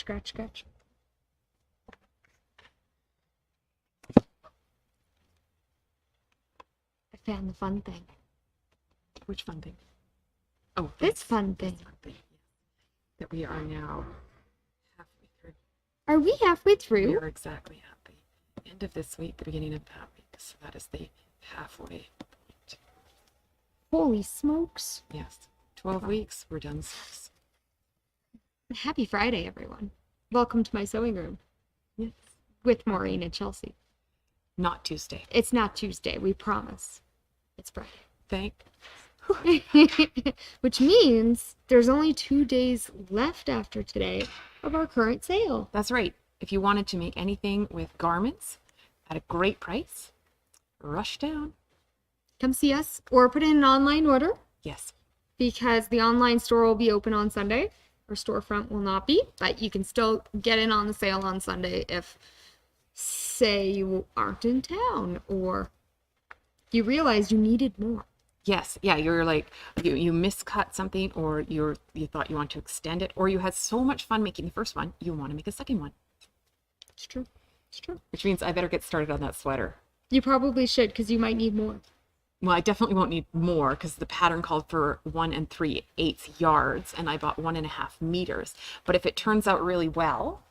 scratch, scratch. I found the fun thing. Which fun thing? Oh, This fun thing. fun thing. That we are now halfway through. Are we halfway We through? are exactly at the end of this week, the beginning of that week. So that is the halfway point. Holy smokes. Yes. 12 weeks, we're done 6. Happy Friday, everyone. Welcome to my sewing room Yes. with Maureen and Chelsea. Not Tuesday. It's not Tuesday, we promise. It's Friday. Thank. Which means there's only 2 days left after today of our current sale. That's right. If you wanted to make anything with garments at a great price, rush down. Come see us or put in an online order Yes. because the online store will be open on Sunday. Our storefront will not be, but you can still get in on the sale on Sunday if, say, you aren't in town or you realized you needed more. Yes. Yeah. You're like, you miscut something, or you thought you want to extend it, or you had so much fun making the first one, you want to make a second one. It's true. It's true. Which means I better get started on that sweater. You probably should because you might need more. Well, I definitely won't need more because the pattern called for 1 3/8 yards and I bought 1.5 meters. But if it turns out really well,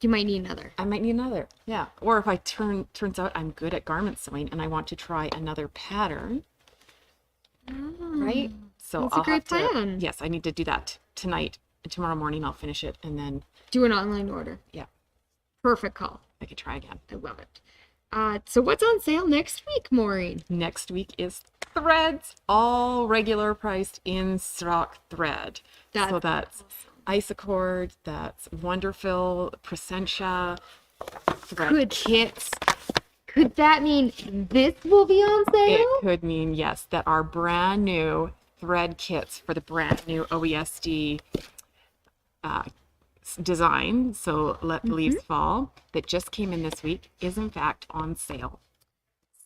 You might need another. I might need another. Yeah. Or if turns out I'm good at garment sewing and I want to try another pattern, right? So That's a I'll great have to, plan. yes, I need to do that tonight. And tomorrow morning I'll finish it and then, Do an online order. yeah, Perfect call. I could try again. I love it. So what's on sale next week, Maureen? Next week is threads, all regular priced in stock thread. So that's Isacord, that's Wonderful, Presentia, thread Good. kits. Could that mean this will be on sale? It could mean, yes, that our brand new thread kits for the brand new OESD design, so Let the Leaves Fall, that just came in this week, is in fact on sale.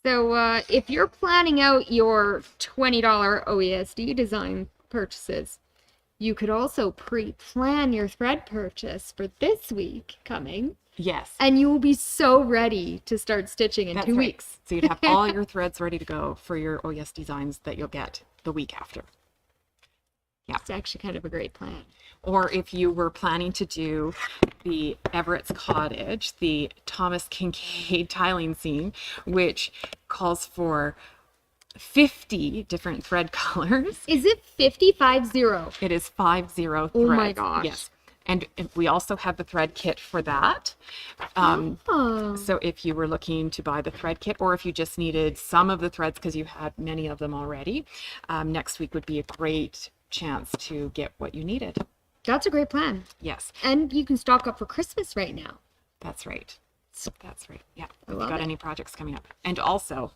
So if you're planning out your $20 OESD design purchases, you could also pre-plan your thread purchase for this week coming, Yes. and you will be so ready to start stitching in That's 2 right. weeks. So you'd have all your threads ready to go for your OES designs that you'll get the week after. It's actually kind of a great plan. Or if you were planning to do the Everett's Cottage, the Thomas Kincaid tiling scene, which calls for 50 different thread colors. Is it 50-50? It is 50 threads. Oh my gosh. Yes. And we also have the thread kit for that. Oh. So if you were looking to buy the thread kit, or if you just needed some of the threads because you had many of them already, next week would be a great chance to get what you needed. That's a great plan. Yes, And you can stock up for Christmas right now. that's right. That's right. Yeah. I If love you got it. any projects coming up. And also,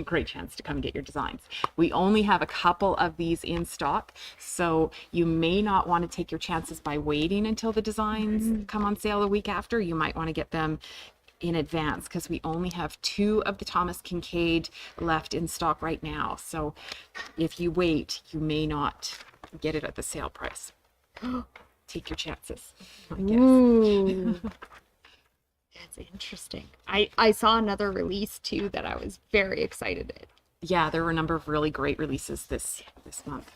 great chance to come and get your designs. We only have a couple of these in stock, so you may not want to take your chances by waiting until the designs come on sale the week after. You might want to get them in advance because we only have 2 of the Thomas Kincaid left in stock right now. So if you wait, you may not get it at the sale price. Take your chances, I guess. Ooh. That's interesting. I saw another release too that I was very excited at. Yeah, there were a number of really great releases this month.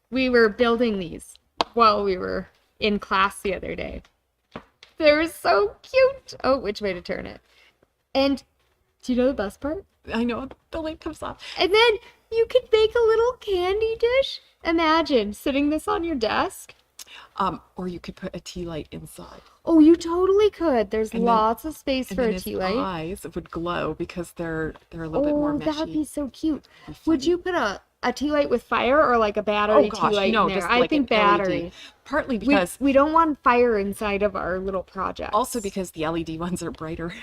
We were building these while we were in class the other day. They were so cute. Oh, which way to turn it? And do you know the best part? I know the lid comes off. And then you could make a little candy dish. Imagine sitting this on your desk. Or you could put a tea light inside. Oh, you totally could. There's And then- lots of space And for then a his tea light. eyes would glow because they're a little bit more Oh, meshy. that'd be so cute. Be Would funny. you put a tea light with fire or like a battery Oh gosh, tea light no, in there? just I like think an LED. battery. Partly We, because we don't want fire inside of our little project. also because the LED ones are brighter.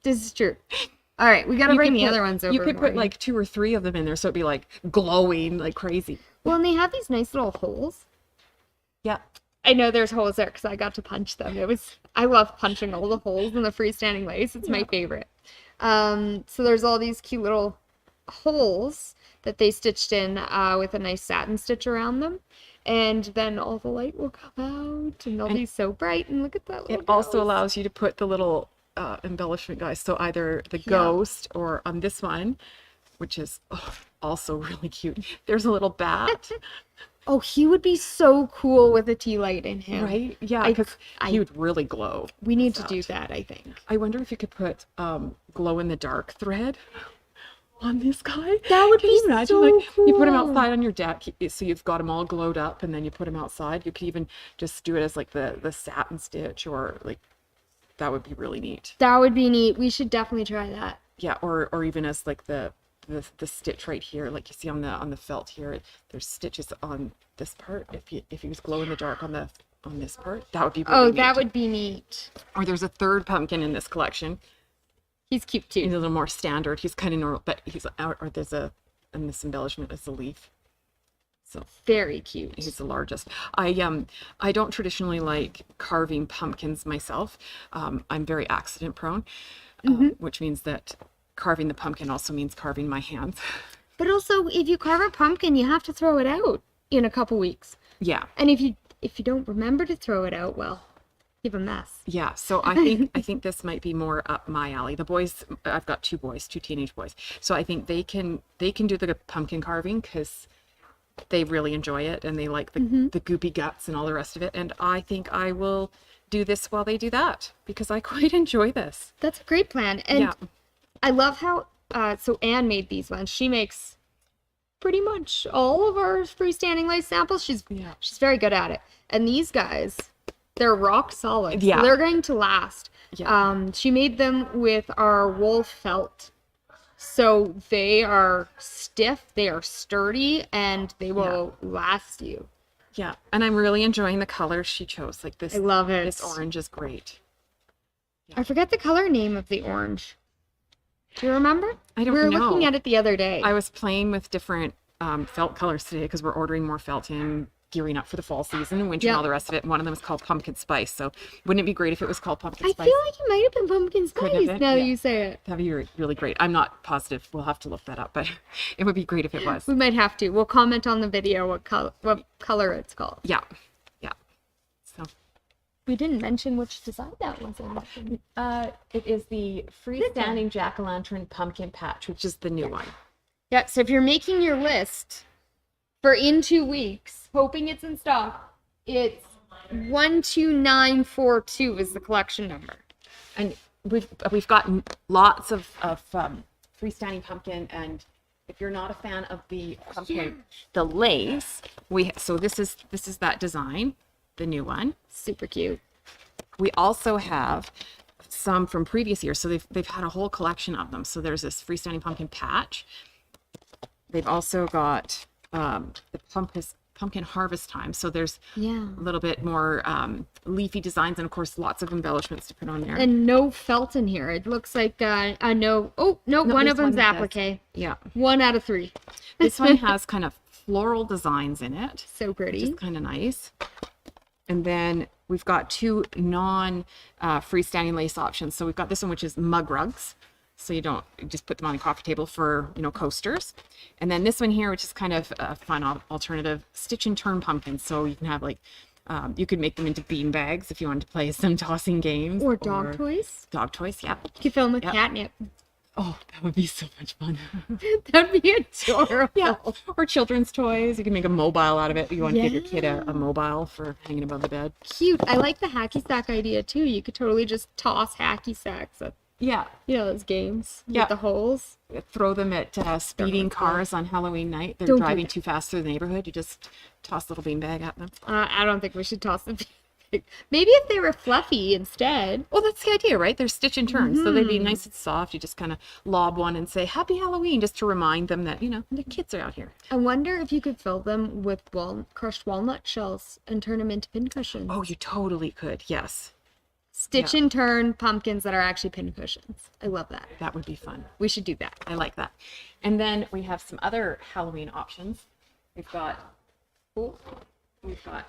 This is true. All right, we got to You bring could the put- other ones over. You could put Maureen. like 2 or 3 of them in there, so it'd be like glowing like crazy. Well, and they have these nice little holes. Yeah. I know there's holes there because I got to punch them. I love punching all the holes in the freestanding lace. It's my favorite. So there's all these cute little holes that they stitched in with a nice satin stitch around them. And then all the light will come out and they'll be so bright. And look at that little It also ghost. allows you to put the little embellishment guys. So either the ghost or on this one, which is also really cute. There's a little bat. Oh, he would be so cool with a tea light in him. Right? Yeah, because he would really glow. We need to do that, I think. I wonder if you could put glow in the dark thread on this guy. That would be so like you put him cool. outside on your deck, so you've got him all glowed up, and then you put him outside. You could even just do it as like the satin stitch, or like that would be really neat. That would be neat. We should definitely try that. Yeah, or even as like the stitch right here, like you see on the felt here, there's stitches on this part. If he was glow in the dark on this part, that would be really neat. That would be neat. Or there's a third pumpkin in this collection. He's cute too. He's a little more standard. He's kind of normal, but he's out. Or there's and this embellishment is a leaf. So very cute. he's the largest. I don't traditionally like carving pumpkins myself. I'm very accident prone, which means that carving the pumpkin also means carving my hands. But also, if you carve a pumpkin, you have to throw it out in a couple weeks. Yeah. And if you don't remember to throw it out, well, you have a mess. Yeah. So I think this might be more up my alley. The boys, I've got two teenage boys, so I think they can do the pumpkin carving because they really enjoy it and they like the goopy guts and all the rest of it. And I think I will do this while they do that because I quite enjoy this. That's a great plan. And Yeah. I love how, so Anne made these ones. She makes pretty much all of our freestanding lace samples. She's very good at it. And these guys, they're rock solid. Yeah. So they're going to last. Yeah. She made them with our wool felt. So they are stiff, they are sturdy, and they will last you. Yeah. And I'm really enjoying the colors she chose. Like this. I love it. This orange is great. I forget the color name of the orange. Do you remember? I don't We were know. looking at it the other day. I was playing with different felt colors today because we're ordering more felt in, gearing up for the fall season and winter and all the rest of it. And one of them is called pumpkin spice. So wouldn't it be great if it was called pumpkin spice? I feel like it might have been pumpkin Could have spice been, now that yeah. you say it. That'd be really great. I'm not positive. We'll have to look that up, but it would be great if it was. We might have to. We'll comment on the video what color it's called. Yeah. Yeah. So We didn't mention which design that was in. it is the Freestanding Jack-o'-lantern pumpkin patch, which is the new one. Yeah, so if you're making your list for in 2 weeks, hoping it's in stock, it's 12942 is the collection number. And we've gotten lots of freestanding pumpkin, and if you're not a fan of the pumpkin, the lace, so this is that design, the new one. Super cute. We also have some from previous years, so they've had a whole collection of them. So there's this freestanding pumpkin patch. They've also got the pumpkin harvest time. So there's a little bit more leafy designs, and of course lots of embellishments to put on there. And no felt in here. It looks like no. Oh no, one of them's applique. Yeah. 1 out of 3. This one has kind of floral designs in it. So pretty. Which is kind of nice. And then we've got 2 freestanding lace options. So we've got this one, which is mug rugs. So you just put them on the coffee table for, coasters. And then this one here, which is kind of a fun alternative, stitch and turn pumpkins. So you can have you could make them into bean bags if you wanted to play some tossing games. Or dog toys. Dog toys, yeah. You could fill them with catnip. Oh, that would be so much fun. That'd be adorable. Yeah. Or children's toys. You can make a mobile out of it. You want to give your kid a mobile for hanging above the bed. Cute. I like the hacky sack idea too. You could totally just toss hacky sacks at those games with the holes. Throw them at speeding cars on Halloween night. They're driving too fast through the neighborhood. You just toss a little beanbag at them. I don't think we should toss them. Maybe if they were fluffy instead. Well, that's the idea, right? They're stitch and turn, so they'd be nice and soft. You just kind of lob one and say Happy Halloween, just to remind them that the kids are out here. I wonder if you could fill them with crushed walnut shells and turn them into pincushions. Oh, you totally could. Yes. Stitch and turn pumpkins that are actually pincushions. I love that. That would be fun. We should do that. I like that. And then we have some other Halloween options. We've got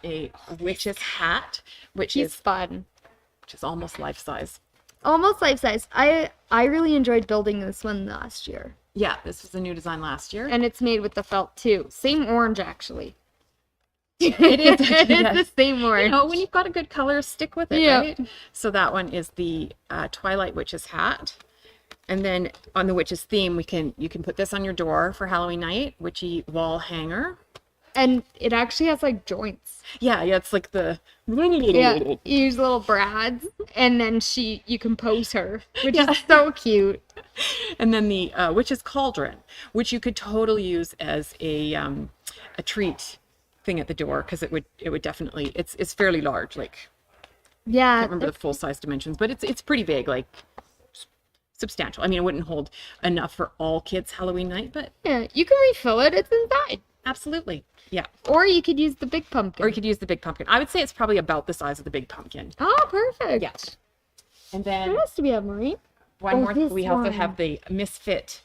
a witch's hat, which is fun. Which is almost life size. Almost life size. I really enjoyed building this one last year. Yeah, this was a new design last year. And it's made with the felt too. Same orange, actually. It is. It's Yes. the same orange. You know, when you've got a good color, stick with it, Yeah. right? So that one is the Twilight Witch's hat. And then on the witch's theme, you can put this on your door for Halloween night, witchy wall hanger. And it actually has like joints. Yeah, it's like the Yeah, you use little brads, and then you can pose her, which is so cute. And then the witch's cauldron, which you could totally use as a treat thing at the door, because it would definitely, it's fairly large, like I Yeah, can't remember the full size dimensions, but it's pretty big, like substantial. I mean, it wouldn't hold enough for all kids Halloween night, but yeah, you can refill it. It's inside. absolutely. Yeah. Or you could use the big pumpkin. Or you could use the big pumpkin. I would say it's probably about the size of the big pumpkin. Oh, perfect. Yeah. And then What else do we have, Marie? one more, this we also one. have the Misfit.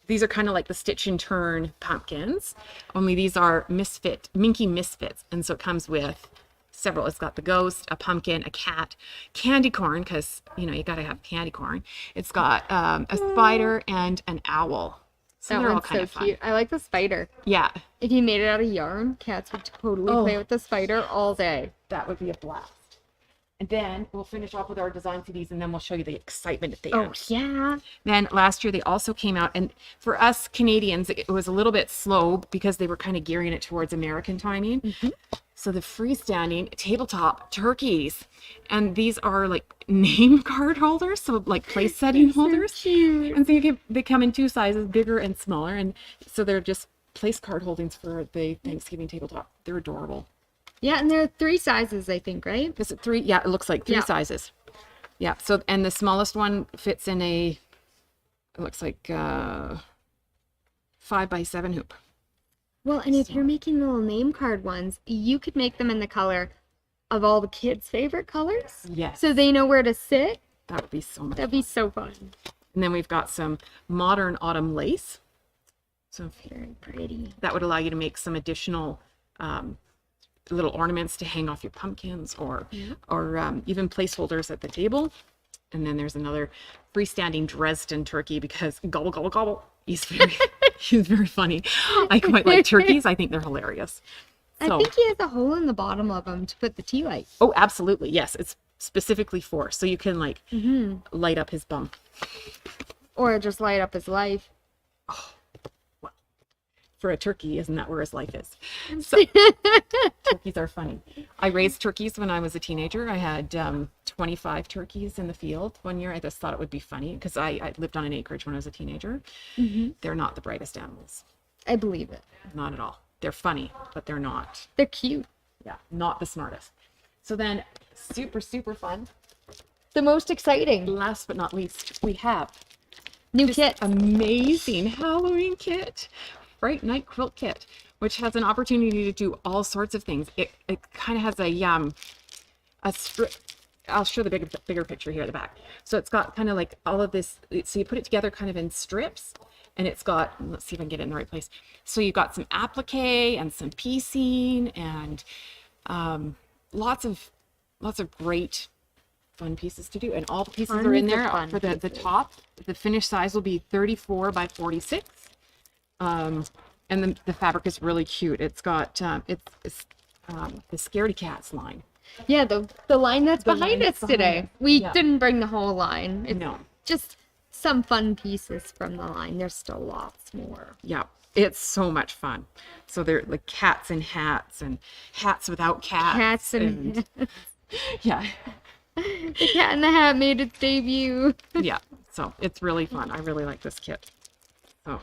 These are kind of like the stitch and turn pumpkins, only these are Minky Misfits. And so it comes with several. It's got the ghost, a pumpkin, a cat, candy corn, because, you know, you got to have candy corn. It's got a spider and an owl. So That they're all one's kind so of fun. cute. I like the spider. Yeah, If you made it out of yarn, cats would totally play with the spider all day. that would be a blast. And then we'll finish off with our design CDs, and then we'll show you the excitement at the Oh, end. yeah. Then last year they also came out, and for us Canadians, it was a little bit slow because they were kind of gearing it towards American timing. So the freestanding tabletop turkeys, and these are like name card holders, so like place setting holders. Cute. And so they come in two sizes, bigger and smaller, and so they're just place card holdings for the Thanksgiving tabletop. They're adorable. Yeah, and there are 3 sizes, I think, right? Is it 3? Yeah, it looks like 3 Yeah. sizes. Yeah. So, and the smallest one fits in it looks like 5x7 hoop. Well, and if you're making little name card ones, you could make them in the color of all the kids' favorite colors. Yes. So they know where to sit. That would be so much. That'd be so fun. And then we've got some modern autumn lace. So Very pretty. that would allow you to make some additional little ornaments to hang off your pumpkins, or even placeholders at the table. And then there's another freestanding Dresden turkey, because gobble gobble gobble. He's very funny. I quite like turkeys. I think they're hilarious. So, I think he has a hole in the bottom of them to put the tea light. oh, absolutely. Yes, it's specifically for, so you can like light up his bum. Or just light up his life. For a turkey, isn't that where his life is? So turkeys are funny. I raised turkeys when I was a teenager. I had 25 turkeys in the field one year. I just thought it would be funny because I lived on an acreage when I was a teenager. They're not the brightest animals. I believe it. Not at all. They're funny, but they're not. They're cute. Yeah, not the smartest. So then, super, super fun. The most exciting. Last but not least, we have New this kit. amazing Halloween kit. Fright Night Quilt Kit, which has an opportunity to do all sorts of things. It kind of has a strip. I'll show the bigger picture here at the back. So it's got kind of like all of this. So you put it together kind of in strips, and it's got, let's see if I can get it in the right place. So you've got some applique and some piecing and lots of great fun pieces to do. And all the pieces are in Tons of there fun for the pieces. top. The finished size will be 34 by 46. And the fabric is really cute. It's got it's the Scaredy Cats line. Yeah, the line that's The behind line us that's today. behind us. We Yeah. didn't bring the whole line. It's No. just some fun pieces from the line. There's still lots more. Yeah, it's so much fun. So they're like cats and hats without cats. Cats and yeah, the Cat in the Hat made its debut. yeah. So it's really fun. I really like this kit. So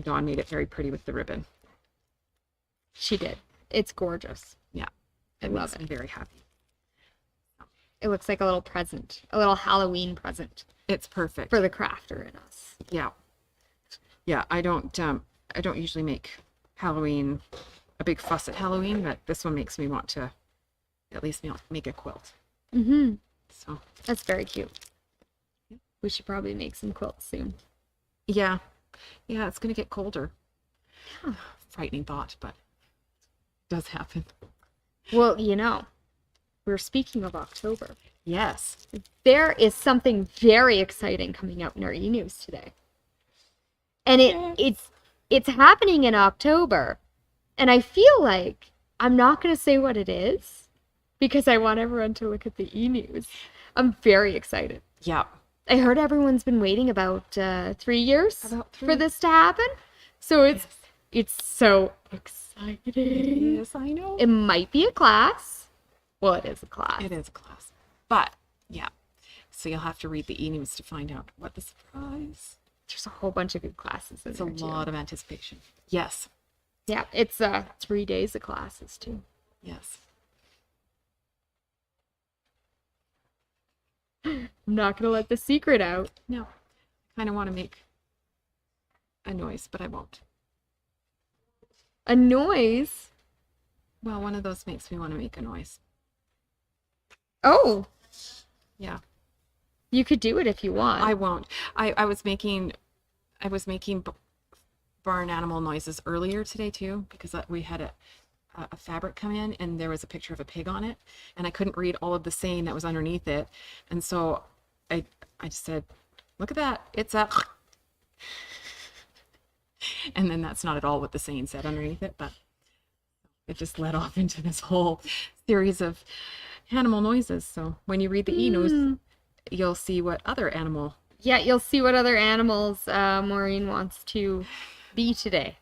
Dawn made it very pretty with the ribbon. She did. It's gorgeous. Yeah, I love makes me very happy. It looks like a little present, a little Halloween present It's perfect. for the crafter in us. Yeah. Yeah, I don't usually make Halloween a big fuss at Halloween, but this one makes me want to at least make a quilt. Mm-hmm. So, That's very cute. We should probably make some quilts soon. yeah. Yeah, it's going to get colder. Frightening thought, but it does happen. Well, we're speaking of October. Yes. There is something very exciting coming out in our e-news today. And Yes. it's happening in October. And I feel like I'm not going to say what it is because I want everyone to look at the e-news. I'm very excited. Yeah. I heard everyone's been waiting about 3 years About 3. for this to happen. So Yes. it's so exciting. Yes, I know. It might be a class. Well, it is a class. It is a class. But yeah. So you'll have to read the e-news to find out what the surprise. There's a whole bunch of good classes in It's a there too. lot of anticipation. Yes. Yeah, it's 3 days of classes too. Yes. I'm not gonna let the secret out. No. I kind of want to make a noise, but I won't. A noise. Well, one of those makes me want to make a noise. Oh, Yeah. you could do it if you want. I won't. I was making barn animal noises earlier today too, because we had a fabric come in and there was a picture of a pig on it, and I couldn't read all of the saying that was underneath it, and so I just said, look at that, it's a and then that's not at all what the saying said underneath it, but it just led off into this whole series of animal noises. So when you read the e-news, you'll see what other animal. Yeah, you'll see what other animals Maureen wants to be today.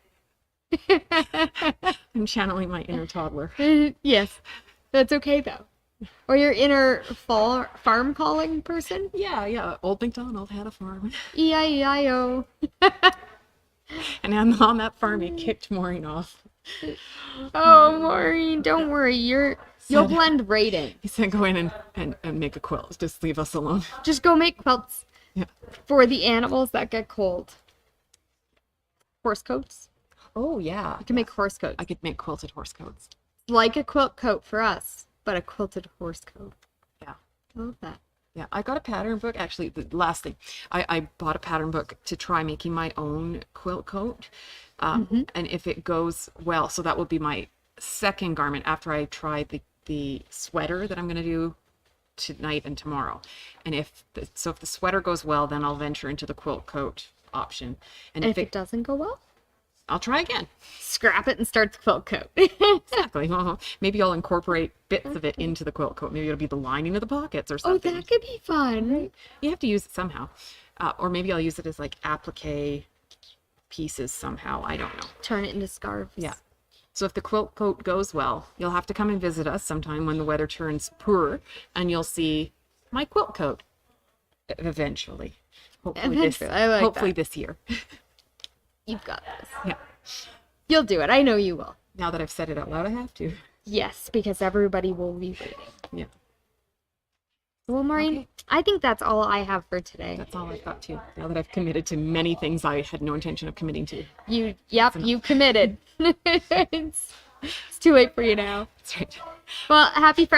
I'm channeling my inner toddler. Yes, that's okay though. Or your inner farm calling person. Yeah. Old MacDonald had a farm. E-I-E-I-O. And on that farm, he kicked Maureen off. Oh, Maureen, don't worry. You'll Said- blend right in. He said, go in and make a quilt. Just leave us alone. Just go make quilts Yeah. for the animals that get cold. Horse coats. Oh, yeah. You can make horse coats. I could make quilted horse coats. Like a quilt coat for us, but a quilted horse coat. Yeah. I love that. Yeah, I got a pattern book. Actually, the last thing, I bought a pattern book to try making my own quilt coat. And if it goes well, so that will be my second garment after I try the sweater that I'm going to do tonight and tomorrow. And if the sweater goes well, then I'll venture into the quilt coat option. And And if if it doesn't go well, I'll try again. scrap it and start the quilt coat. Exactly. Well, maybe I'll incorporate bits of it into the quilt coat. Maybe it'll be the lining of the pockets or Oh, something. that could be fun. You have to use it somehow. Or maybe I'll use it as like applique pieces somehow. I don't know. Turn it into scarves. Yeah. So if the quilt coat goes well, you'll have to come and visit us sometime when the weather turns poor, and you'll see my quilt coat eventually. Eventually, I like hopefully that. this year. You've got this. Yeah. You'll do it. I know you will. Now that I've said it out loud, I have to. Yes, because everybody will be waiting. Yeah. Well, Maureen, Okay. I think that's all I have for today. That's all I've got to. Now that I've committed to many things I had no intention of committing to. You committed. It's too late for you now. That's right. Well, happy Friday.